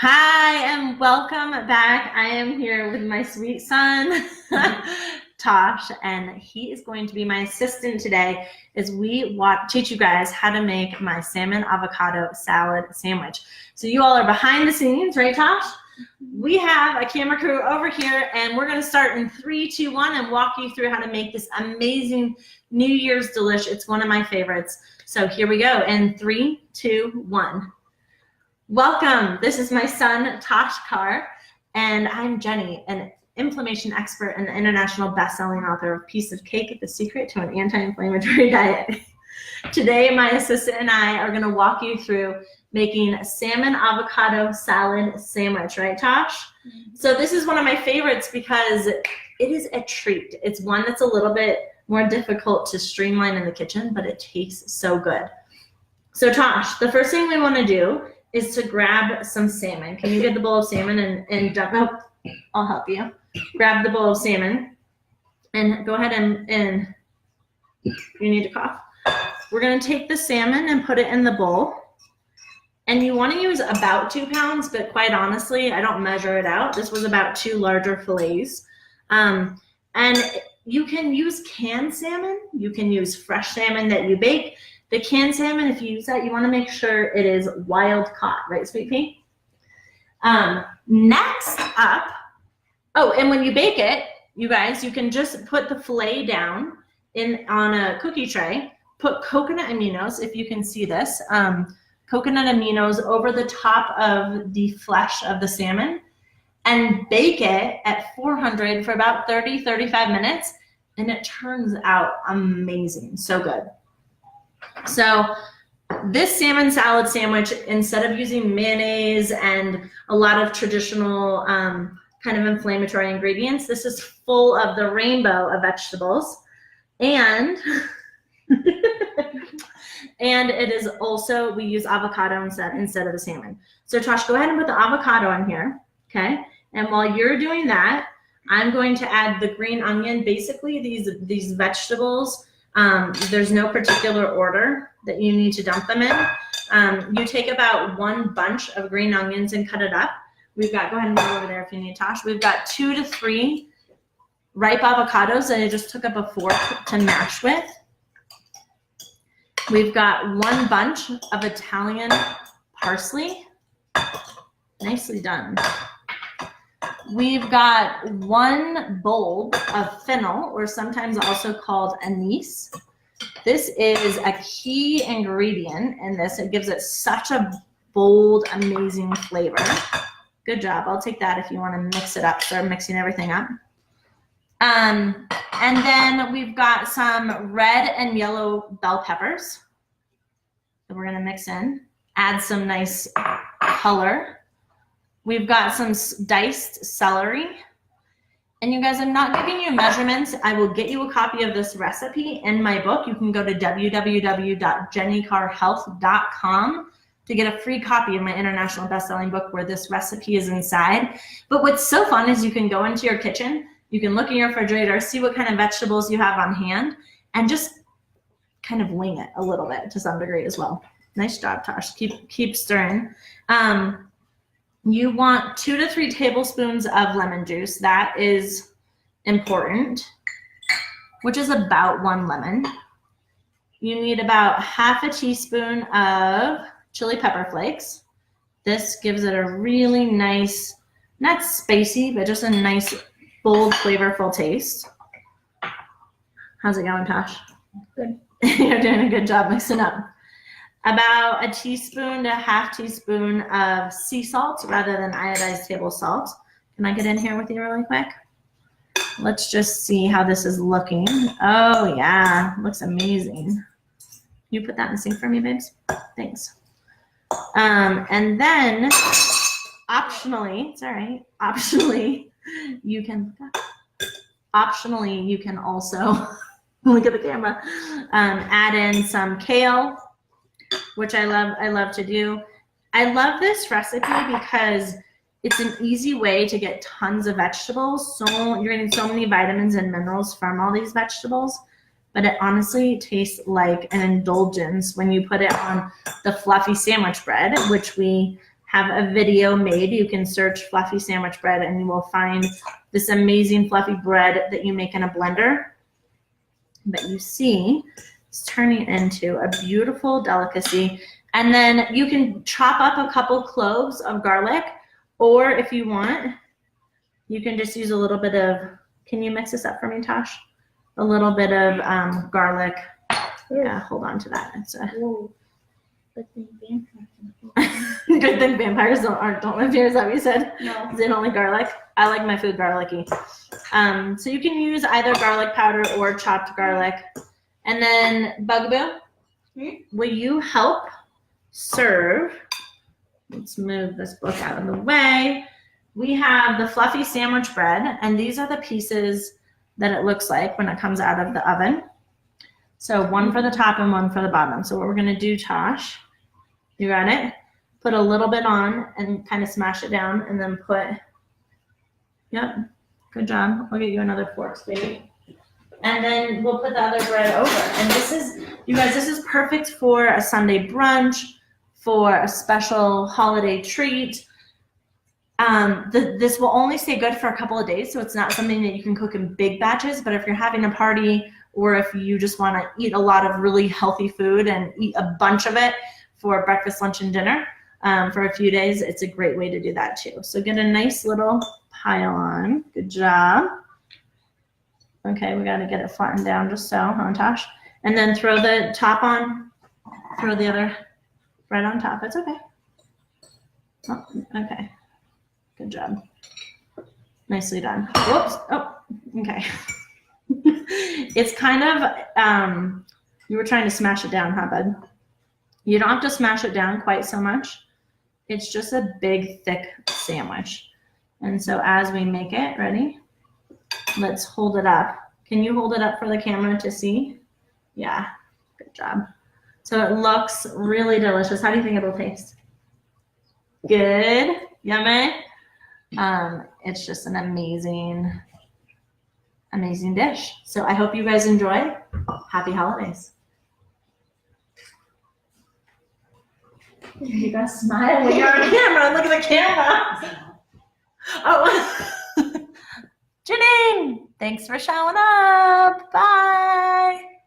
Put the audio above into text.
Hi, and welcome back. I am here with my sweet son, Tosh, and he is going to be my assistant today as we teach you guys how to make my salmon avocado salad sandwich. So you all are behind the scenes, right, Tosh? We have a camera crew over here, and we're going to start in 3, 2, 1 and walk you through how to make this amazing New Year's delish. It's one of my favorites. So here we go in 3, 2, 1. Welcome. This is my son, Tosh Carr, and I'm Jenny, an inflammation expert and international best-selling author of Piece of Cake, The Secret to an Anti-Inflammatory Diet. Today, my assistant and I are going to walk you through making a salmon avocado salad sandwich, right, Tosh? Mm-hmm. So this is one of my favorites because it is a treat. It's one that's a little bit more difficult to streamline in the kitchen, but it tastes so good. So Tosh, the first thing we want to do is to grab some salmon. Can you get the bowl of salmon and dump out? I'll help you. Grab the bowl of salmon and go ahead and you need to cough. We're going to take the salmon and put it in the bowl. And you want to use about 2 pounds, but quite honestly, I don't measure it out. This was about 2 larger fillets. And you can use canned salmon. You can use fresh salmon that you bake. The canned salmon, if you use that, you want to make sure it is wild caught, right, Sweet Pea? Next up, and when you bake it, you guys, you can just put the fillet down on a cookie tray, put coconut aminos, if you can see this, coconut aminos over the top of the flesh of the salmon, and bake it at 400 for about 30-35 minutes, and it turns out amazing, so good. So this salmon salad sandwich, instead of using mayonnaise and a lot of traditional kind of inflammatory ingredients, this is full of the rainbow of vegetables, and and it is also, we use avocado instead of the salmon. So Tosh, go ahead and put the avocado in here, okay? And while you're doing that, I'm going to add the green onion. Basically, these vegetables, there's no particular order that you need to dump them in. You take about 1 bunch of green onions and cut it up. We've got, go ahead and move over there if you need, Tosh. We've got 2 to 3 ripe avocados that I just took up a fork to mash with. We've got 1 bunch of Italian parsley. Nicely done. We've got 1 bulb of fennel, or sometimes also called anise. This is a key ingredient in this. It gives it such a bold, amazing flavor. Good job. I'll take that if you want to mix it up. Start mixing everything up. And then we've got some red and yellow bell peppers that we're going to mix in. Add some nice color. We've got some diced celery. And you guys, I'm not giving you measurements. I will get you a copy of this recipe in my book. You can go to www.jennycarhealth.com to get a free copy of my international best-selling book where this recipe is inside. But what's so fun is you can go into your kitchen, you can look in your refrigerator, see what kind of vegetables you have on hand, and just kind of wing it a little bit to some degree as well. Nice job, Tosh. Keep stirring. You want 2 to 3 tablespoons of lemon juice. That is important, which is about 1 lemon. You need about half a teaspoon of chili pepper flakes. This gives it a really nice, not spicy, but just a nice, bold, flavorful taste. How's it going, Tosh? Good. You're doing a good job mixing up. About a teaspoon to half teaspoon of sea salt rather than iodized table salt. Can I get in here with you really quick? Let's just see how this is looking. Oh yeah, looks amazing. You put that in the sink for me, babes? Thanks. And then optionally, it's all right, optionally you can also, look at the camera, add in some kale, which I love to do. I love this recipe because it's an easy way to get tons of vegetables. So you're getting so many vitamins and minerals from all these vegetables, but it honestly tastes like an indulgence when you put it on the fluffy sandwich bread, which we have a video made. You can search fluffy sandwich bread and you will find this amazing fluffy bread that you make in a blender. But you see, it's turning into a beautiful delicacy. And then you can chop up a couple cloves of garlic, or if you want, you can just use a little bit of, can you mix this up for me, Tosh? A little bit of garlic. Yeah, hold on to that. It's a good thing vampires don't live here. Is that what you said? No. They don't like garlic. I like my food garlicky. So you can use either garlic powder or chopped garlic. And then Bugaboo, will you help serve? Let's move this book out of the way. We have the fluffy sandwich bread, and these are the pieces that it looks like when it comes out of the oven. So one for the top and one for the bottom. So what we're gonna do, Tosh, you got it? Put a little bit on and kind of smash it down, and then put, yep, good job. I'll get you another fork, baby. And then we'll put the other bread over. And this is, you guys, this is perfect for a Sunday brunch, for a special holiday treat. This will only stay good for a couple of days, so it's not something that you can cook in big batches, but if you're having a party or if you just want to eat a lot of really healthy food and eat a bunch of it for breakfast, lunch, and dinner for a few days, it's a great way to do that too. So get a nice little pile on. Good job. Okay, we got to get it flattened down just so, huh, Tosh? And then throw the top on, throw the other bread on top. It's okay. Oh, okay. Good job. Nicely done. Whoops. Oh, okay. It's kind of, you were trying to smash it down, huh, bud? You don't have to smash it down quite so much. It's just a big, thick sandwich. And so as we make it, ready? Let's hold it up. Can you hold it up for the camera to see? Yeah, good job. So it looks really delicious. How do you think it'll taste? Good, yummy. It's just an amazing dish. So I hope you guys enjoy. Happy holidays. You gotta smile when you're on camera. Look at the camera. Oh, Janine, thanks for showing up. Bye.